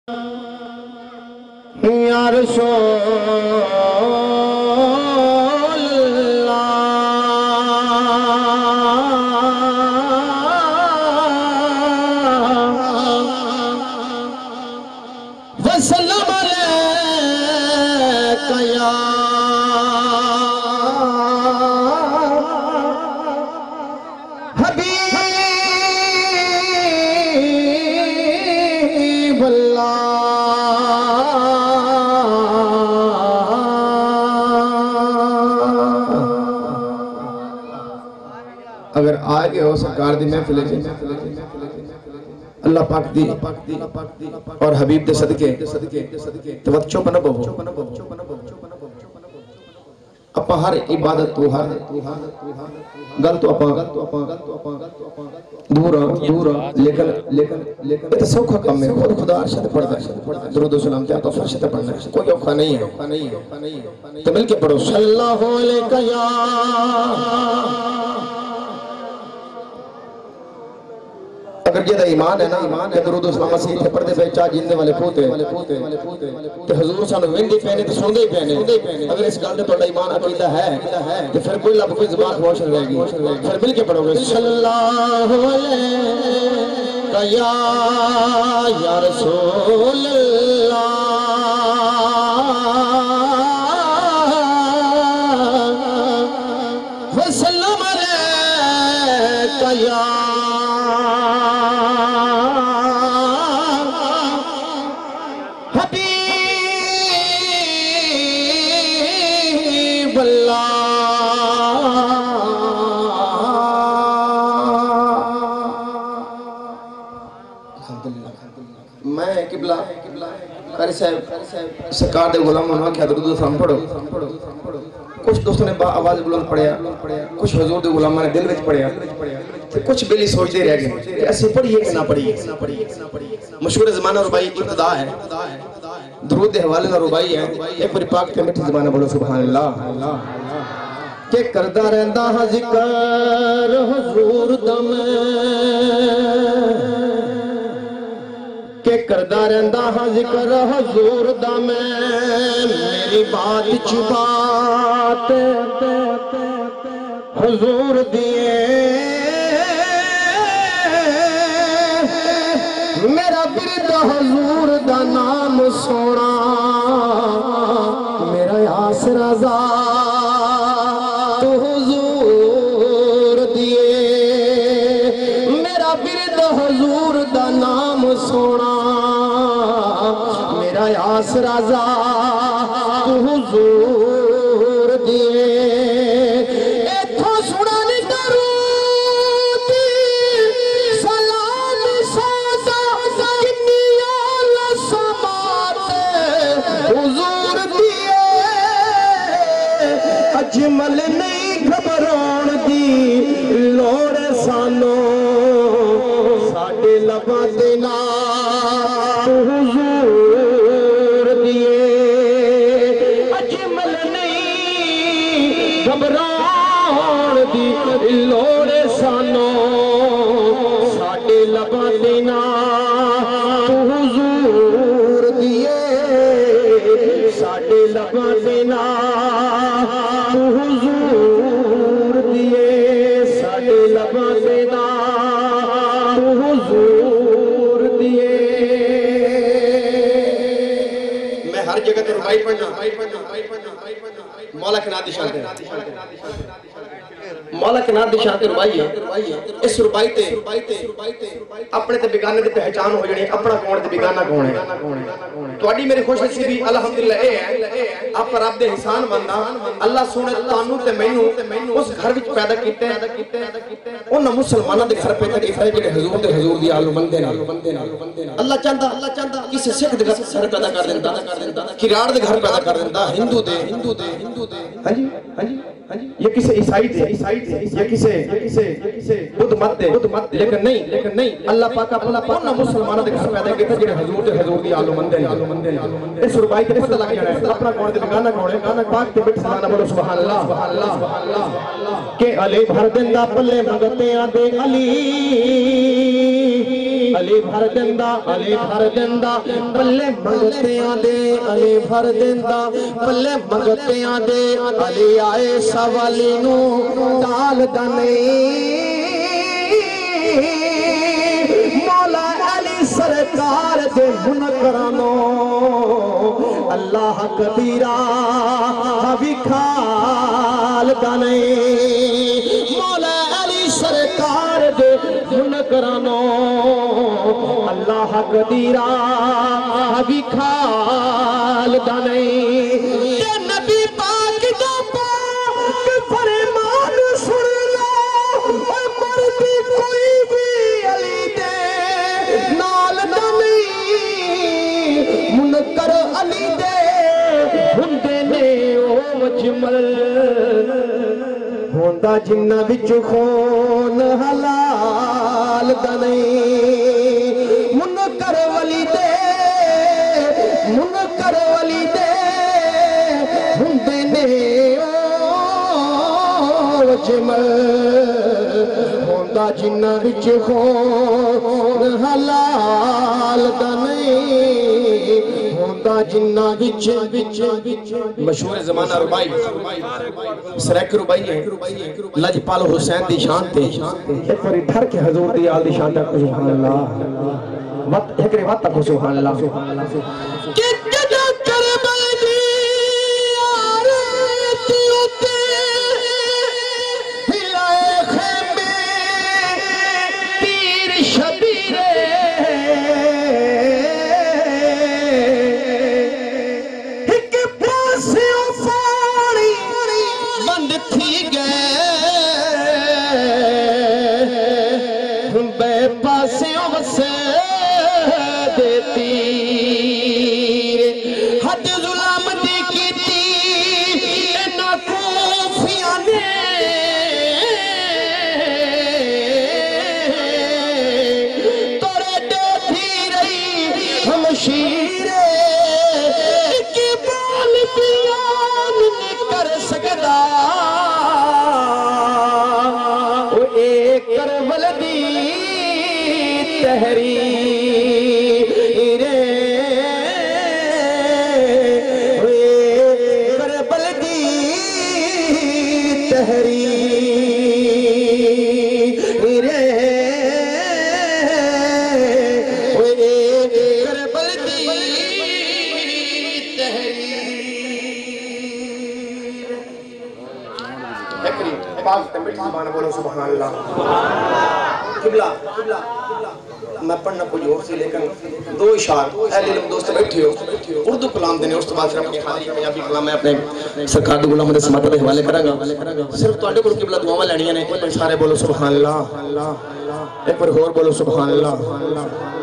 یا رسول اللہ وسلم علیک یا حبیب اللہ۔ اگر آگے ہو سرکار دی محفل اللہ پاک دی اور حبیب دے صدقے توجہ نہ بہو اپا ہر عبادت تو ہر گل تو اپا دورا لیکن یہ تو سوکھا کم ہے، خود خدا ارشد پڑھتا ہے، درود و سلام کیا تو فرشت پڑھنا ہے، کوئی اوکھا نہیں ہے، تو مل کے پڑھو صلی اللہ علیہ یا اگر یہ ایمان ہے نا کہ درود و سلام مسیح تے پردے پہ چاہ جیندے والے پوتے کہ حضور سانو ویندے پہنے تے سوندے پہنے، اگر اس گل تے تہاڈا ایمان عقیدہ ہے تو پھر کوئی لب کوئی زبان خاموش رہے گی، پھر مل کے پڑھو گے صلی اللہ علیہ یا رسول اللہ وسلم علیک یا حبیب اللہ۔ میں قبلہ قاری صاحب سرکار دے غلاموں نے کیا درود و سلام پڑھو، کچھ دوستوں نے با آواز بلند پڑھیا، کچھ حضور دے غلاموں نے دل وچ پڑھیا، کچھ بیلی سوچ دے رہ گئے کہ اسے پڑھیے کہ نہ پڑھیے۔ مشہور زمانہ ربائی ابتدا ہے، درود دے حوالے نہ ربائی ہے، ایک بری پاک تے مٹھی زبانہ بولو سبحان اللہ کہ کردہ رہندہ ہاں ذکر حضور دم کہ کردہ رہندہ ہاں ذکر حضور دم میری بات چھپات حضور دیے میرا برد حضور دا نام سونا میرا یاس رضا تو حضور دیے میرا برد حضور دا نام سونا میرا یاس رضا تو حضور دیے اجمل نہیں گھبران دی لوڑ سانو ساڑے لبا دینا حضور دیے اجمل نہیں گھبران دی لوڑ سانو ساڑے لبا دینا حضور دیے ساڑے لبا دینا حضور دیے ساڑے لبا دینا حضور دیے۔ میں ہر جگہ تے ربائی پڑھنا مولا کے نام دی شان تے مولا کے نام دی شان تے ربائی ہے، اس ربائی تے اپنے تے بیگانے دی پہچان ہو جانی اپنا کون تے بیگانہ کون ہے۔ تواڈی میری خوش نصیبی الحمدللہ اے ہے آپ پر رب دے احسان بندہ اللہ سونے تانوں تے مینوں اس گھر وچ پیدا کیتے انہاں مسلماناں دے گھر پیدا کیتا ہے جڑے حضور تے حضور دی آل بندے نے۔ اللہ چاہتا کسی سکھ دے گھر پیدا کر دیندا، کراڑ دے گھر پیدا کر دیندا، ہندو دے ہاں جی یہ کسے عیسائی دے یا کسے بدھ مت دے لیکن نہیں اللہ پاک اپنا مسلمانوں دے گھر پیدا کیتا جڑے حضور تے حضور دی آل بندے نے۔ اس ربائی تے پتہ لگ جانا ہے اپنا کون تے گانا کون ہے، گانا پاک تے بٹ سبحان بولو سبحان اللہ کہ علی بھر دیندا پلے منگتیاں دے علی علی بھر دیندا پلے منگتیاں دے علی بھر دیندا پلے منگتیاں دے علی آئے سوالی نو ٹالدا نہیں مولا علی سرکار دے منکرانو اللہ کبیرہ بھی کھالدا نہیں مولا علی سرکار دے منکرانو اللہ کبیرہ بھی کھالدا نہیں تے نبی پاک دا پاک فرمان سن لو اے مرد کوئی بھی علی دے نال نہیں منکر علی دے ہندے نے او مجمل ہوندا جنہ وچ خون حلال دا نہیں منکر ولی دے ہندے نے او جمل ہوندا جنہ وچ خون حلال دا نہیں ہوندا جنہ وچ مشہور زمانہ ربائی سریک ربائی ہے لجپال حسین دی شان تے ایک باری ڈر کے حضور دی آل دی شان تک سبحان اللہ ایک روایت تک سبحان اللہ کربل دی آرتی اتے ہلائے خیمے تیر شبیرے ایک پاسیوں پانی بند تھی گئے بے پاسیوں سے دیتی حد ظلم دی کیتی اینا کوفیاں نے تورے دیتی رہی ہمشیرے کی بال بیان نہیں کر سکتا وہ ایک کربل دی تحریر کربل دی تحریر کربل دی تحریر پاک تمبر زبان بولو سبحان اللہ قبلہ میں پڑھنا کچھ اور سی لیکن دو اشار اہل علم دوست بیٹھے ہو اردو کلام دینے اس تو بعد پھر اپنی خالی پنجابی کلام میں اپنے سرکار دو غلام سماعت کے حوالے کروں گا صرف تواڈے کول قبلہ دعاواں لینیاں نے ایک بار سارے بولو سبحان اللہ ایک بار اور بولو سبحان اللہ